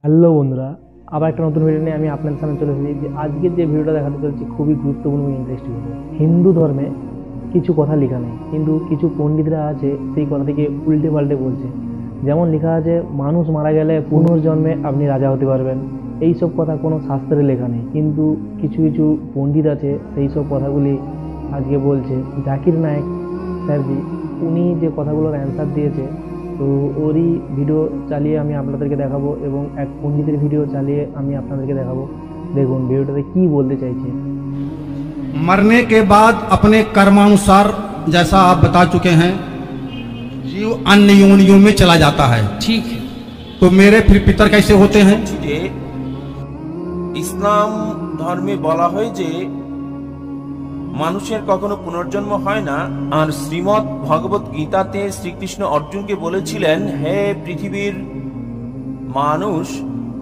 Hello বন্ধুরা, আবার একটা নতুন ভিডিও নিয়ে আমি আপনাদের সামনে চলে এসেছি। যে আজকের যে ভিডিওটা দেখাতে চলছি খুবই গুরুত্বপূর্ণ এবং ইন্টারেস্টিং ভিডিও। হিন্দু ধর্মে কিছু কথা লেখা নেই, কিন্তু কিছু পণ্ডিতরা আছে সেই কথা থেকে উল্টে পাল্টে বলছে। যেমন লেখা আছে, মানুষ মারা গেলে পুনর্জন্মে আপনি রাজা হতে পারবেন। এই সব কথা কোনো শাস্ত্রে লেখা নেই, কিন্তু কিছু কিছু পণ্ডিত আছে সেই সব কথাগুলি আজকে বলছে। জাকির নায়েক স্যারজি উনি যে কথাগুলোর অ্যান্সার দিয়েছে, তো ওরই ভিডিও চালিয়ে আমি আপনাদেরকে দেখাবো এবং এক পণ্ডিতের ভিডিও চালিয়ে আমি আপনাদেরকে দেখাবো। দেখুন ভিডিওটাতে কি বলতে চাইছে। मरने के बाद अपने कर्मानुसार, जैसा आप बता चुके हैं, जीव अन्य योनियों में चला जाता है। ठीक है, तो मेरे फिर पितर कैसे होते हैं? যে ইসলাম ধর্মে বলা হয় যে মানুষের কখনো পুনর্জন্ম হয় না। আর শ্রীমদ্ ভগবত গীতাতে শ্রীকৃষ্ণ অর্জুনকে বলেছিলেন, হে পৃথিবীর মানুষ,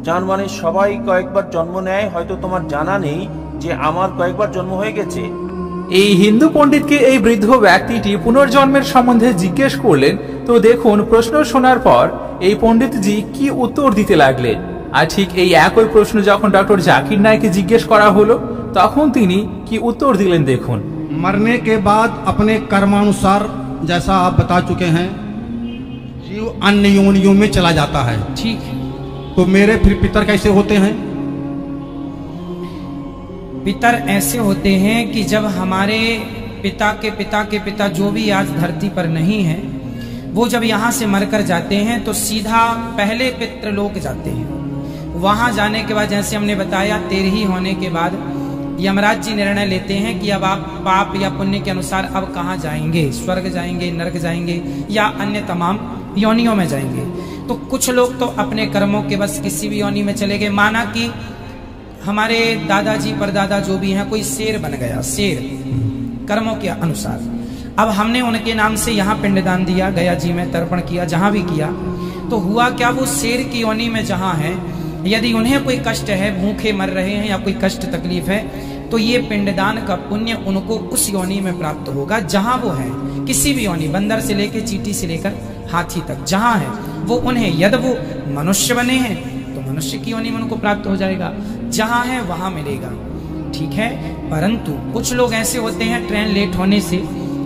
যার মানে সবাই কয়েকবার জন্ম নেয়, হয়তো তোমার জানা নেই যে আমার কয়েকবার জন্ম হয়ে গেছে। এই হিন্দু পণ্ডিতকে এই বৃদ্ধ ব্যক্তিটি পুনর্জন্মের সম্বন্ধে জিজ্ঞেস করলেন। তো দেখুন, প্রশ্ন শোনার পর এই পণ্ডিতজি কি উত্তর দিতে লাগলেন। আর ঠিক এই একই প্রশ্ন যখন ডক্টর জাকির নায়েককে জিজ্ঞেস করা হলো, তখন তিনি কি উত্তর দিলেন দেখুন। मरने के बाद अपने कर्मानुसार, जैसा आप बता चुके हैं, जीव अन्य योनियों में चला जाता है। ठीक है, तो मेरे फिर पितर कैसे होते हैं? पितर ऐसे होते हैं कि जब हमारे पिता के पिता के पिता जो भी आज धरती पर नहीं है, वो जब यहाँ से मरकर जाते हैं तो सीधा पहले पितृलोक जाते हैं। वहाँ जाने के बाद, जैसे हमने बताया, 13 होने के बाद यमराज जी निर्णय लेते हैं कि अब आप पाप या पुण्य के अनुसार अब कहाँ जाएंगे, स्वर्ग जाएंगे, नरक जाएंगे या अन्य तमाम योनियों में जाएंगे। तो कुछ लोग तो अपने कर्मों के बस किसी भी योनि में चले गए। माना कि हमारे दादाजी परदादा जो भी हैं, कोई शेर बन गया, शेर कर्मों के अनुसार। अब हमने उनके नाम से यहाँ पिंडदान दिया, गया जी में तर्पण किया, जहां भी किया, तो हुआ क्या, वो शेर की योनि में जहां है, यदि उन्हें कोई कष्ट है, भूखे मर रहे हैं या कोई कष्ट तकलीफ है, तो ये पिंडदान का पुण्य उनको उस योनि में प्राप्त होगा जहां वो है। किसी भी योनि, बंदर से लेकर चींटी से लेकर हाथी तक जहां है वो उन्हें, यदि वो मनुष्य बने हैं तो मनुष्य की योनि में उनको प्राप्त हो जाएगा, जहां है वहां मिलेगा। ठीक है, परंतु कुछ लोग ऐसे होते हैं, ट्रेन लेट होने से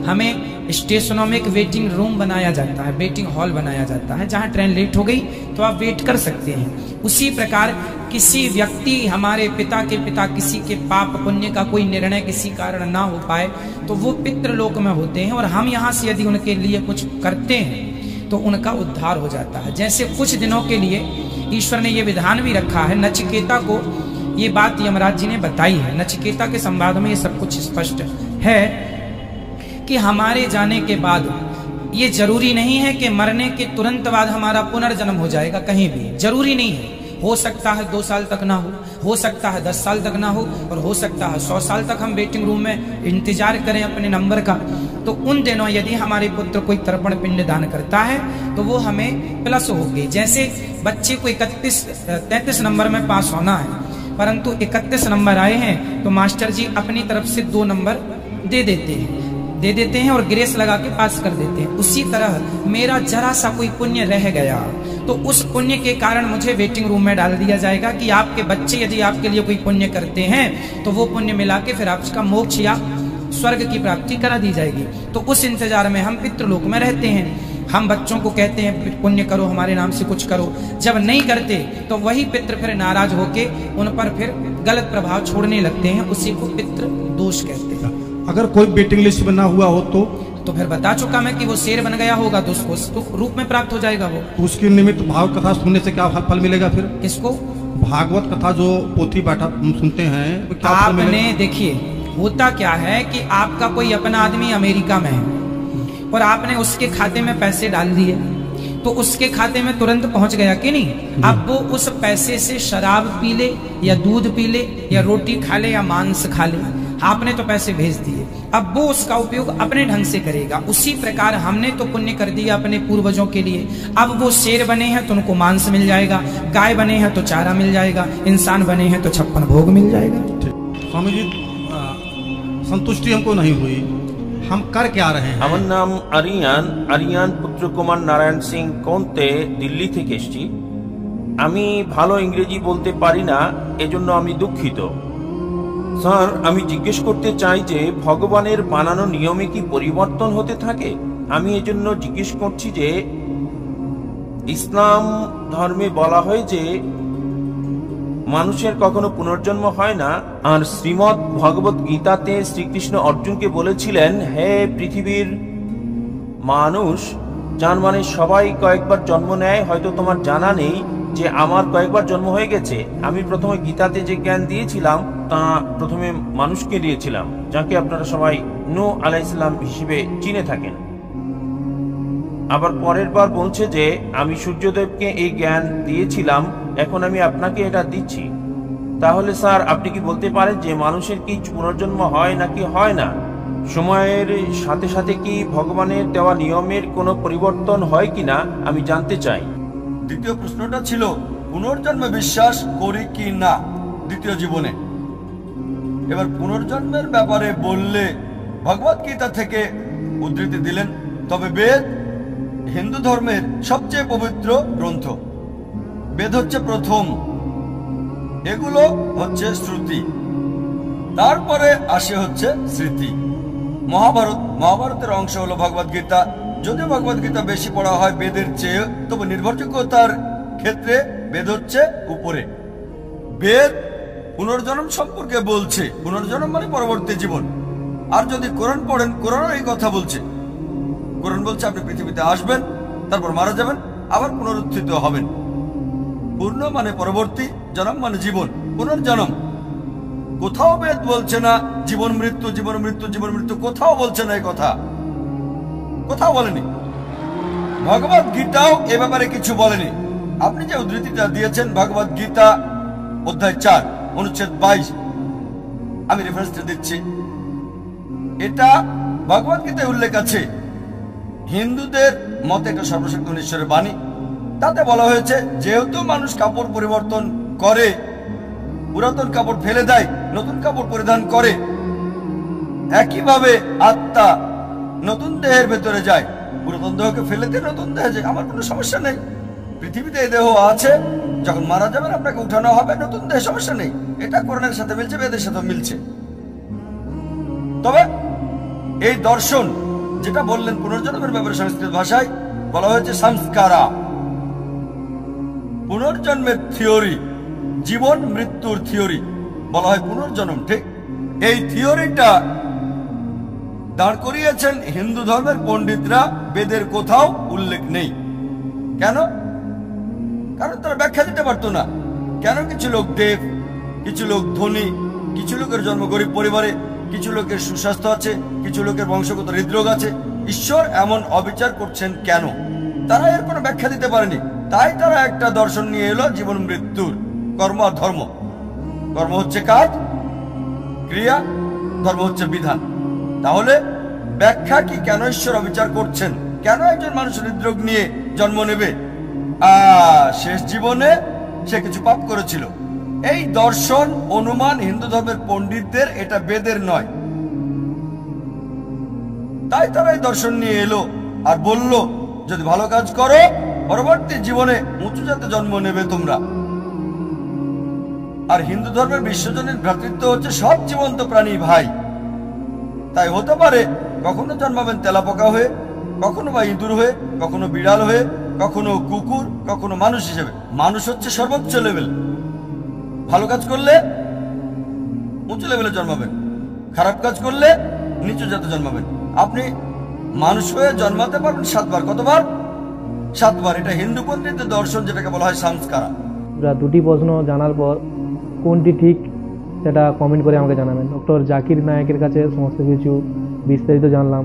हमें स्टेशनों में एक वेटिंग रूम बनाया जाता है, वेटिंग हॉल बनाया जाता है, जहां ट्रेन लेट हो गई तो आप वेट कर सकते हैं। उसी प्रकार किसी व्यक्ति, हमारे पिता के पिता, किसी के पाप पुण्य का कोई निर्णय किसी कारण ना हो पाए तो वो पितृलोक में होते हैं, और हम यहाँ से यदि उनके लिए कुछ करते हैं तो उनका उद्धार हो जाता है। जैसे कुछ दिनों के लिए ईश्वर ने ये विधान भी रखा है, नचिकेता को ये बात यमराज जी ने बताई है। नचिकेता के संवाद में ये सब कुछ स्पष्ट है कि हमारे जाने के बाद ये जरूरी नहीं है कि मरने के तुरंत बाद हमारा पुनर्जन्म हो जाएगा, कहीं भी जरूरी नहीं है। हो सकता है 2 साल तक ना हो सकता है 10 साल तक ना हो, और हो सकता है 100 साल तक हम वेटिंग रूम में इंतजार करें अपने नंबर का। तो उन दिनों यदि हमारे पुत्र कोई तर्पण पिंड दान करता है तो वो हमें प्लस होगी। जैसे बच्चे को 33 नंबर में पास होना है, परंतु 31 नंबर आए हैं तो मास्टर जी अपनी तरफ से 2 नंबर दे देते हैं और ग्रेस लगा के पास कर देते हैं। उसी तरह मेरा जरा सा कोई पुण्य रह गया तो उस पुण्य के कारण मुझे वेटिंग रूम में डाल दिया जाएगा कि आपके बच्चे यदि आपके लिए कोई पुण्य करते हैं तो वो पुण्य मिला के फिर आपका मोक्ष या स्वर्ग की प्राप्ति करा दी जाएगी। तो उस इंतजार में हम पितृलोक में रहते हैं। हम बच्चों को कहते हैं पुण्य करो, हमारे नाम से कुछ करो। जब नहीं करते तो वही पितृ फिर नाराज होके उन पर फिर गलत प्रभाव छोड़ने लगते हैं, उसी को पितृ दोष कहते हैं। अगर कोई वेटिंग लिस्ट बना हुआ हो तो फिर बता चुका मैं कि वो शेर बन गया होगा तो उसको रूप में प्राप्त हो जाएगा। वो उसके निमित्त भाव कथा सुनने से क्या फल मिलेगा? फिर किसको? भागवत कथा जो पोथी बैठा सुनते हैं, क्या फल आपने मिलेगा? देखिए, होता क्या है कि आपका कोई अपना आदमी अमेरिका में है और आपने उसके खाते में पैसे डाल दिए, तो उसके खाते में तुरंत पहुंच गया कि नहीं? अब वो उस पैसे से शराब पी ले या दूध पी ले या रोटी खा ले या मांस खा ले, आपने तो पैसे भेज दिए, अब वो उसका उपयोग अपने ढंग से करेगा। उसी प्रकार हमने तो पुण्य कर दिया अपने पूर्वजों के लिए, अब वो शेर बने हैं तो उनको मांस मिल जाएगा, गाय बने हैं तो चारा मिल जाएगा, इंसान बने हैं तो 56 भोग मिल जाएगा। स्वामी जी, संतुष्टि हमको नहीं हुई, हम कर क्या रहे हैं? আমার নাম আরিয়ান পুত্র কুমার নারায়ণ সিং কোন্তে, দিল্লি থেকে এসেছি। আমি ভালো ইংরেজি বলতে পারি না, এজন্য আমি দুঃখিত। স্যার, আমি জিজ্ঞেস করতে চাই যে ভগবানের বানানো নিয়মে কি পরিবর্তন হতে থাকে? আমি এজন্য জিজ্ঞেস করছি যে ইসলাম ধর্মে বলা হয় যে মানুষের কখনো পুনর্জন্ম হয় না, আর শ্রীমদ্ ভগবত গীতাতে শ্রীকৃষ্ণ অর্জুনকে বলেছিলেন, হে পৃথিবীর মানুষ, যার মানে সবাই কয়েকবার জন্ম নেয়। হয়তো তোমার জানা নেই যে আমার কয়েকবার জন্ম হয়ে গেছে। আমি প্রথমে গীতাতে যে জ্ঞান দিয়েছিলাম তা প্রথমে মানুষকে দিয়েছিলাম, যাকে আপনারা সবাই নূহ আলাইহিস সালাম হিসেবে চিনে থাকেন। আবার পরের বার বলছে যে আমি সূর্যদেবকে এই জ্ঞান দিয়েছিলাম, এখন আমি আপনাকে এটা দিচ্ছি। তাহলে স্যার, আপনি কি বলতে পারেন যে মানুষের কি পুনর্জন্ম হয় নাকি হয় না? সময়ের সাথে সাথে কি ভগবানের দেওয়া নিয়মের কোনো পরিবর্তন হয় কিনা আমি জানতে চাই। দ্বিতীয় প্রশ্নটা ছিল পুনর্জন্মে বিশ্বাস করি কি না দ্বিতীয় জীবনে। এবার পুনর্জন্মের ব্যাপারে বললে ভগবত গীতা থেকে উদ্ধৃতি দিলেন, তবে বেদ হিন্দু ধর্মের সবচেয়ে পবিত্র গ্রন্থ। বেদ হচ্ছে প্রথম, এগুলো হচ্ছে শ্রুতি, তারপরে আসে হচ্ছে স্মৃতি। মহাভারতের অংশ হলো ভগবত গীতা। যদিও ভগবত গীতা বেশি পড়া হয় বেদের চেয়ে, তবে নির্ভরযোগ্যতার ক্ষেত্রে বেদ হচ্ছে উপরে। বেদ পুনর্জন্ম সম্পর্কে বলছে, পুনর্জন্ম মানে পরবর্তী জীবন। আর যদি কোরআন পড়েন, কোরআন এই কথা বলছে। কোরআন বলছে আপনি পৃথিবীতে আসবেন, তারপর মারা যাবেন, আবার পুনরুত্থিত হবেন। পূর্ণ মানে পরবর্তী, জন্ম মানে জীবন, পুনর্জন্ম। কোথাও বেদ বলছে না জীবন মৃত্যু, জীবন মৃত্যু, জীবন মৃত্যু, কোথাও বলছে না এই কথা, কোথাও বলেনি। ভগবত গীতাও এ ব্যাপারে কিছু বলেনি। আপনি যে উদ্ধৃতিটা দিয়েছেন ভগবত গীতা অধ্যায় 4 অনুচ্ছেদ 22, আমি রেফারেন্সটা দিচ্ছি। এটা ভগবত গীতায় উল্লেখ আছে। হিন্দুদের মতে এটা সর্বশক্ত ঈশ্বরের বাণী। তাতে বলা হয়েছে যেহেতু মানুষ কাপড় পরিবর্তন করে, পুরাতন কাপড় ফেলে দেয়, নতুন কাপড় পরিধান করে, একইভাবে আত্মা নতুন দেহের ভেতরে যায়। পুরাতন দেহকে ফেলে দিয়ে নতুন দেহে যায়, আমার কোনো সমস্যা নেই। পৃথিবীতে এই দেহ আছে, যখন মারা যাবেন আপনাকে উঠানো হবে নতুন দেহে, সমস্যা নেই। এটা কোরআনের সাথে মিলছে, বেদের সাথে মিলছে। তবে এই দর্শন যেটা বললেন পুনর্জন্মের ব্যাপারে সংস্কৃত ভাষায় বলা হয়েছে সংস্কারা, পুনর্জন্মের থিওরি, জীবন মৃত্যুর থিওরি বলা হয় পুনর্জন্ম। ঠিক এই থিওরিটা দাঁড় করিয়েছেন হিন্দু ধর্মের পণ্ডিতরা, বেদের কোথাও উল্লেখ নেই। কেন? কারণ তারা ব্যাখ্যা দিতে পারতো না। কেন কিছু লোক দেব, কিছু লোক ধনী, কিছু লোকের জন্ম গরিব পরিবারে, কিছু লোকের সুস্বাস্থ্য আছে, কিছু লোকের বংশগত হৃদরোগ আছে। ঈশ্বর এমন অবিচার করছেন কেন? তারা এর কোনো ব্যাখ্যা দিতে পারেনি। তাই তারা একটা দর্শন নিয়ে এলো জীবন মৃত্যুর, কর্ম আর ধর্ম। কর্ম হচ্ছে কাজ, ক্রিয়া, ধর্ম হচ্ছে বিধান। তাহলে ব্যাখ্যা কি কেন ঈশ্বর অবিচার করছেন? কেন একজন মানুষ হৃদরোগ নিয়ে জন্ম নেবে? শেষ জীবনে সে কিছু পাপ করেছিল। এই দর্শন অনুমান হিন্দু ধর্মের পণ্ডিতদের, এটা বেদের নয়। তাই তারা এই দর্শন নিয়ে এলো আর বলল যদি ভালো কাজ করো পরবর্তী জীবনে উঁচু জাতে জন্ম নেবে তোমরা। আর হিন্দু ধর্মের বিশ্বজনীন ভ্রাতৃত্ব হচ্ছে সব জীবন্ত প্রাণী ভাই। তাই হতে পারে কখনো জন্মাবেন তেলাপোকা হয়ে, কখনো বা ইঁদুর হয়ে, কখনো বিড়াল হয়ে, কখনো কুকুর, কখনো মানুষ হিসেবে। মানুষ হচ্ছে সর্বোচ্চ লেভেল। ভালো কাজ করলে উঁচু লেভেলে জন্মাবেন, খারাপ কাজ করলে নিচু জাতে জন্মাবেন। আপনি মানুষ হয়ে জন্মাতে পারবেন 7 বার। কতবার? 7 বার। এটা হিন্দু পণ্ডিতদের দর্শন, যেটাকে বলা হয় সংস্কারা। দুটি প্রশ্ন জানার পর কোনটি ঠিক সেটা কমেন্ট করে আমাকে জানাবেন। ডক্টর জাকির নায়েকের কাছে সমস্ত কিছু বিস্তারিত জানলাম।